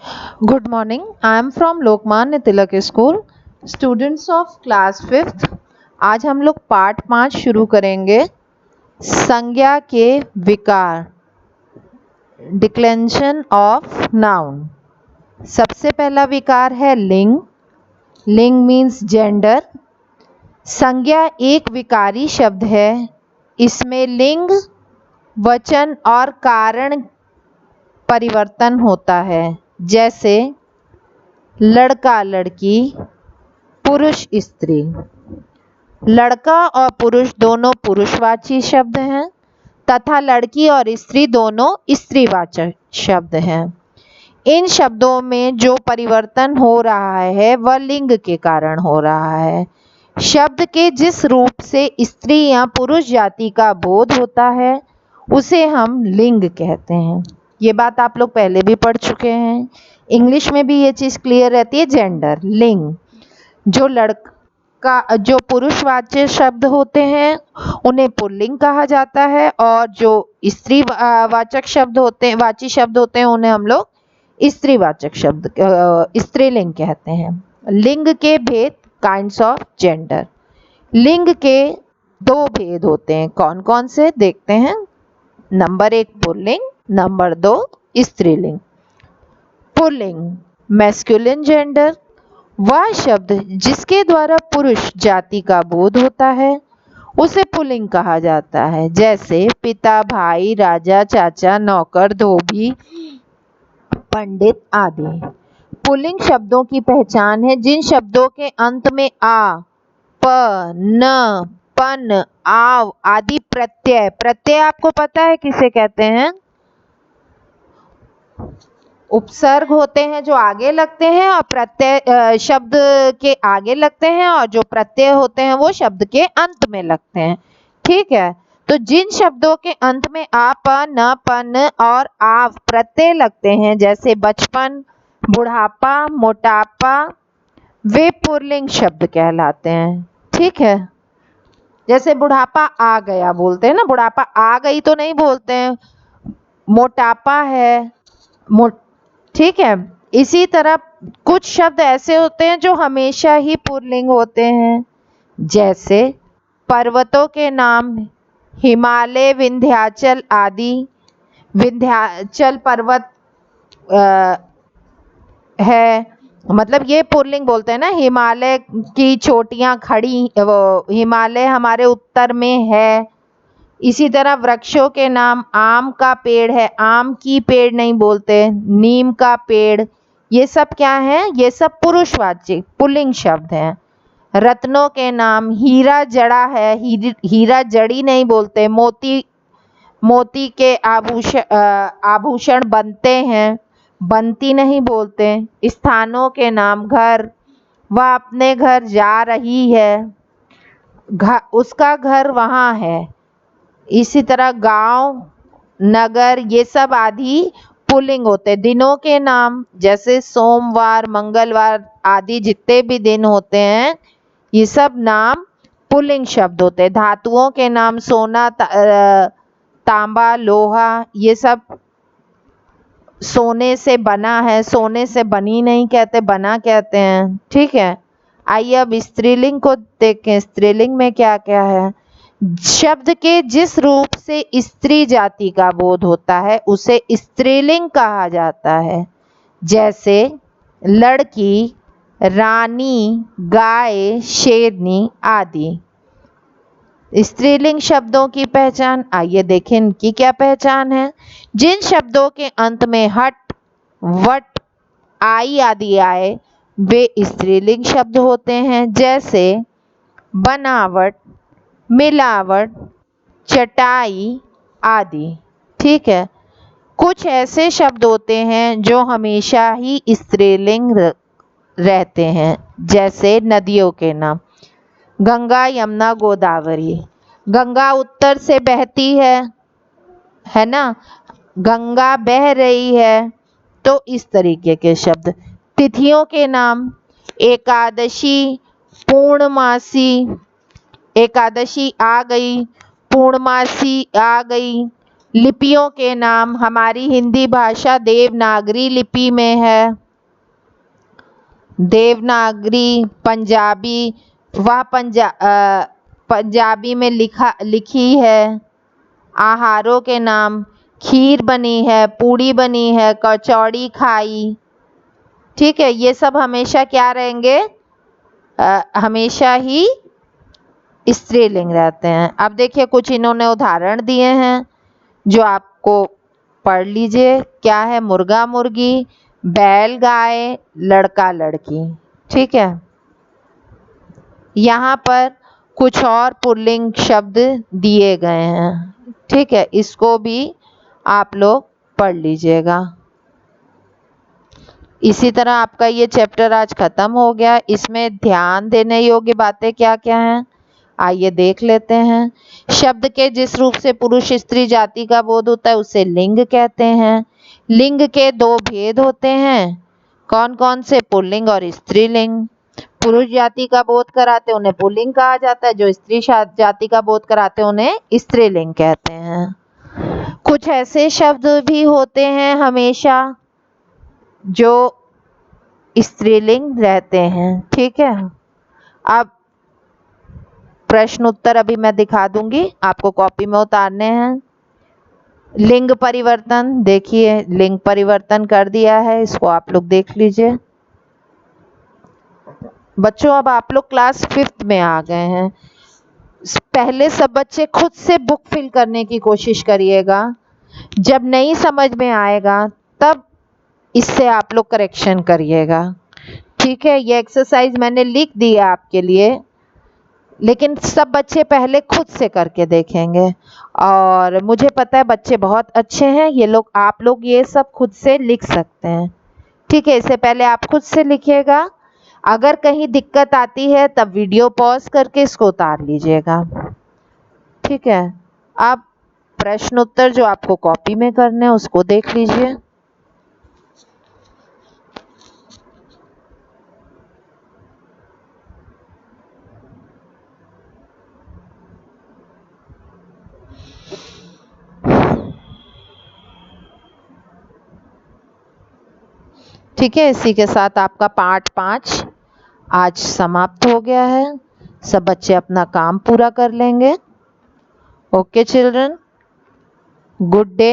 Good morning. I am from Lokmanya Tilak school, students of class 5th। आज हम लोग part 5 शुरू करेंगे। संज्ञा के विकार, डिक्लेंशन ऑफ नाउन। सबसे पहला विकार है लिंग। लिंग मीन्स जेंडर। संज्ञा एक विकारी शब्द है। इसमें लिंग, वचन और कारण परिवर्तन होता है, जैसे लड़का लड़की, पुरुष स्त्री। लड़का और पुरुष दोनों पुरुषवाची शब्द हैं तथा लड़की और स्त्री दोनों स्त्रीवाचक शब्द हैं। इन शब्दों में जो परिवर्तन हो रहा है वह लिंग के कारण हो रहा है। शब्द के जिस रूप से स्त्री या पुरुष जाति का बोध होता है उसे हम लिंग कहते हैं। ये बात आप लोग पहले भी पढ़ चुके हैं। इंग्लिश में भी ये चीज़ क्लियर रहती है। जेंडर, लिंग। जो पुरुषवाच्य शब्द होते हैं उन्हें पुल्लिंग कहा जाता है और जो स्त्री वाचक शब्द होते हैं, वाची शब्द होते हैं, उन्हें हम लोग स्त्रीवाचक शब्द स्त्रीलिंग कहते हैं। लिंग के भेद, काइंड्स ऑफ जेंडर। लिंग के दो भेद होते हैं। कौन कौन से देखते हैं। नंबर 1 पुल्लिंग, नंबर 2 स्त्रीलिंग। पुल्लिंग मैस्कुलिन जेंडर, वह शब्द जिसके द्वारा पुरुष जाति का बोध होता है उसे पुल्लिंग कहा जाता है, जैसे पिता, भाई, राजा, चाचा, नौकर, धोबी, पंडित आदि। पुल्लिंग शब्दों की पहचान है जिन शब्दों के अंत में आ, प, न, पन, आव आदि प्रत्यय। प्रत्यय आपको पता है किसे कहते हैं। उपसर्ग होते हैं जो आगे लगते हैं और प्रत्यय शब्द के आगे लगते हैं, और जो प्रत्यय होते हैं वो शब्द के अंत में लगते हैं। ठीक है, तो जिन शब्दों के अंत में आ, प, न, पन और आव प्रत्यय लगते हैं, जैसे बचपन, बुढ़ापा, मोटापा, वे पुल्लिंग शब्द कहलाते हैं। ठीक है, जैसे बुढ़ापा आ गया बोलते हैं ना, बुढ़ापा आ गई तो नहीं बोलते हैं, मोटापा है ठीक है। इसी तरह कुछ शब्द ऐसे होते हैं जो हमेशा ही पुल्लिंग होते हैं, जैसे पर्वतों के नाम हिमालय, विंध्याचल आदि। विंध्याचल पर्वत है, मतलब ये पुल्लिंग बोलते हैं ना। हिमालय की चोटियां खड़ी, वो हिमालय हमारे उत्तर में है। इसी तरह वृक्षों के नाम, आम का पेड़ है, आम की पेड़ नहीं बोलते, नीम का पेड़। ये सब क्या है, ये सब पुरुषवाची पुल्लिंग शब्द हैं। रत्नों के नाम, हीरा जड़ा है, हीरा जड़ी नहीं बोलते। मोती के आभूषण बनते हैं, बनती नहीं बोलते। स्थानों के नाम, घर, वह अपने घर जा रही है, उसका घर वहाँ है। इसी तरह गांव, नगर, ये सब आदि पुल्लिंग होते हैं। दिनों के नाम, जैसे सोमवार, मंगलवार आदि जितने भी दिन होते हैं, ये सब नाम पुल्लिंग शब्द होते हैं। धातुओं के नाम, सोना, तांबा, लोहा, ये सब सोने से बना है, सोने से बनी नहीं कहते, बना कहते हैं। ठीक है, आइए अब स्त्रीलिंग को देखें। स्त्रीलिंग में क्या क्या है। शब्द के जिस रूप से स्त्री जाति का बोध होता है उसे स्त्रीलिंग कहा जाता है, जैसे लड़की, रानी, गाय, शेरनी आदि। स्त्रीलिंग शब्दों की पहचान, आइए देखें इनकी क्या पहचान है। जिन शब्दों के अंत में हट, वट, आई आदि आए वे स्त्रीलिंग शब्द होते हैं, जैसे बनावट, मिलावट, चटाई आदि। ठीक है, कुछ ऐसे शब्द होते हैं जो हमेशा ही स्त्रीलिंग रहते हैं, जैसे नदियों के नाम, गंगा, यमुना, गोदावरी। गंगा उत्तर से बहती है ना, गंगा बह रही है, तो इस तरीके के शब्द। तिथियों के नाम, एकादशी, पूर्णमासी, एकादशी आ गई, पूर्णमासी आ गई, लिपियों के नाम, हमारी हिंदी भाषा देवनागरी लिपि में है। देवनागरी, पंजाबी, वह पंजाबी में लिखी है। आहारों के नाम, खीर बनी है, पूड़ी बनी है, कचौड़ी खाई। ठीक है, ये सब हमेशा क्या रहेंगे? हमेशा ही स्त्रीलिंग रहते हैं। अब देखिए कुछ इन्होंने उदाहरण दिए हैं जो आपको पढ़ लीजिए। क्या है? मुर्गा मुर्गी, बैल गाय, लड़का लड़की। ठीक है, यहाँ पर कुछ और पुल्लिंग शब्द दिए गए हैं। ठीक है, इसको भी आप लोग पढ़ लीजिएगा। इसी तरह आपका ये चैप्टर आज खत्म हो गया। इसमें ध्यान देने योग्य बातें क्या क्या हैं, आइए देख लेते हैं। शब्द के जिस रूप से पुरुष स्त्री जाति का बोध होता है उसे लिंग कहते हैं। लिंग के दो भेद होते हैं, कौन कौन से? पुल्लिंग और स्त्रीलिंग। पुरुष जाति का बोध कराते उन्हें पुल्लिंग कहा जाता है, जो स्त्री जाति का बोध कराते उन्हें स्त्रीलिंग कहते हैं। कुछ ऐसे शब्द भी होते हैं हमेशा जो स्त्रीलिंग रहते हैं। ठीक है, अब प्रश्न उत्तर अभी मैं दिखा दूंगी, आपको कॉपी में उतारने हैं। लिंग परिवर्तन, देखिए लिंग परिवर्तन कर दिया है, इसको आप लोग देख लीजिए। बच्चों अब आप लोग क्लास 5th में आ गए हैं। पहले सब बच्चे खुद से बुक फिल करने की कोशिश करिएगा, जब नहीं समझ में आएगा तब इससे आप लोग करेक्शन करिएगा। ठीक है, ये एक्सरसाइज मैंने लिख दी है आपके लिए, लेकिन सब बच्चे पहले खुद से करके देखेंगे। और मुझे पता है बच्चे बहुत अच्छे हैं, ये लोग, आप लोग ये सब खुद से लिख सकते हैं। ठीक है, इससे पहले आप खुद से लिखिएगा। अगर कहीं दिक्कत आती है तब वीडियो पॉज करके इसको उतार लीजिएगा। ठीक है, अब प्रश्न उत्तर जो आपको कॉपी में करने हैं उसको देख लीजिए। ठीक है, इसी के साथ आपका पाठ 5 आज समाप्त हो गया है। सब बच्चे अपना काम पूरा कर लेंगे। Okay children, good day.